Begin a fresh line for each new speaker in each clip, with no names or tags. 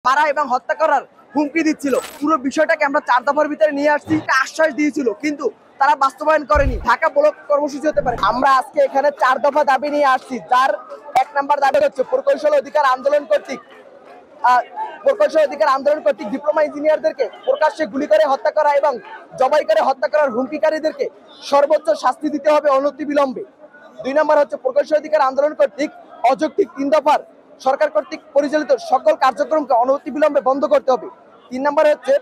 মারা এবং হত্যা করার হুমকি দিচ্ছিল। পুরো বিষয়টাকে আমরা 4 দফার ভিতরে নিয়ে আসছি, আশ্বাস দিয়েছিল, কিন্তু তারা বাস্তবায়ন করেনি। ঢাকা ব্লক কর্মসূচি হতে পারে। আমরা আজকে এখানে 4 দফা দাবি নিয়ে আসছি, যার 1 নম্বর দাবি হচ্ছে প্রকৌশল অধিকার আন্দোলন কর্তৃক ডিপ্লোমা ইঞ্জিনিয়ারদেরকে প্রকাশ্যে গুলি করে হত্যা করা এবং জবাই করে হত্যা করার হুমকিকারীদেরকে সর্বোচ্চ শাস্তি দিতে হবে অনতিবিলম্বে। 2 নম্বর হচ্ছে প্রকৌশল অধিকার আন্দোলন কর্তৃক অযৌক্তিক 3 দফার সরকার কর্তৃক পরিচালিত সকল কার্যক্রমকে অনতিবিলম্বে বন্ধ করতে হবে। 3 নম্বর হচ্ছে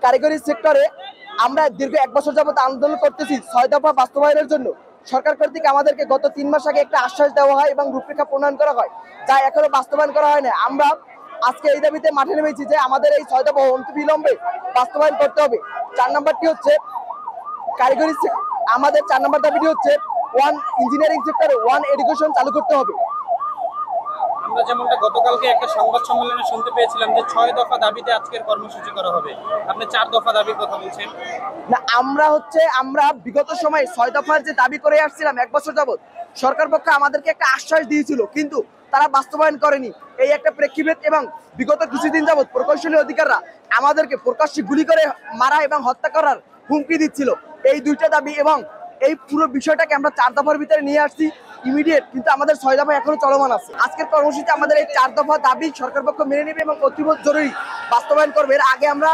কারিগরি সেক্টরে আমরা দীর্ঘ 1 বছর যাবত আন্দোলন করতেছি 6 দফা বাস্তবায়নের জন্য। সরকার কর্তৃক আমাদেরকে গত 3 মাস আগে একটা আশ্বাস দেওয়া হয় এবং রূপরেখা প্রণয়ন করা হয়, যা এখনো বাস্তবায়ন করা হয় না। আমরা আজকে এই দাবিতে মাঠে নেমেছি যে আমাদের এই 6 দফা অনতিবিলম্বে বাস্তবায়ন করতে হবে। 4 নম্বরটি হচ্ছে কারিগরি, আমাদের 4 নম্বর দাবিটি হচ্ছে 1 ইঞ্জিনিয়ারিং সেক্টরে 1 এডুকেশন চালু করতে হবে।
আমরা যেমনটা গতকালকে একটা সংবাদ সম্মেলনে শুনতে পেয়েছিলাম যে 6 দফা দাবিতে আজকের কর্মসূচি করা হবে, আপনি 4 দফা দাবির কথা বলছেন
না। আমরা বিগত সময়ে 6 দফার যে দাবি করে আসছিলাম 1 বছর যাবত, সরকার পক্ষ আমাদেরকে একটা আশ্বাস দিয়েছিল, কিন্তু তারা বাস্তবায়ন করেনি। এই একটা প্রেক্ষিপট এবং বিগত কিছুদিন যাবত প্রকৌশলী অধিকাররা আমাদেরকে প্রকাশ্যে গুলি করে মারা এবং হত্যা করার হুমকি দিচ্ছিল। এই 2টা দাবি এবং এই পুরো বিষয়টাকে আমরা 4 দফার ভিতরে নিয়ে আসছি ইমিডিয়েট, কিন্তু আমাদের 6 দফা এখনো চলমান আছে। আজকের কর্মসূচিতে আমাদের এই 4 দফা দাবি সরকার পক্ষ মেনে নেবে এবং অতীব জরুরি বাস্তবায়ন করবে। এর আগে আমরা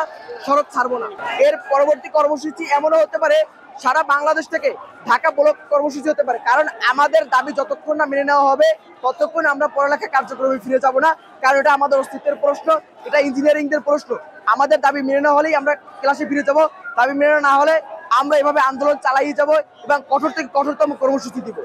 সড়ক ছাড়বো না। এর পরবর্তী কর্মসূচি এমনও হতে পারে সারা বাংলাদেশ থেকে ঢাকা ব্লক কর্মসূচি হতে পারে, কারণ আমাদের দাবি যতক্ষণ না মেনে নেওয়া হবে ততক্ষণ আমরা পড়ালেখা কার্যক্রমে ফিরে যাব না। কারণ এটা আমাদের অস্তিত্বের প্রশ্ন, এটা ইঞ্জিনিয়ারিংদের প্রশ্ন। আমাদের দাবি মেনে নেওয়া হলেই আমরা ক্লাসে ফিরে যাব, দাবি মেনে না হলে আমরা এভাবে আন্দোলন চালিয়ে যাব এবং কঠোর থেকে কঠোরতম কর্মসূচি দিব।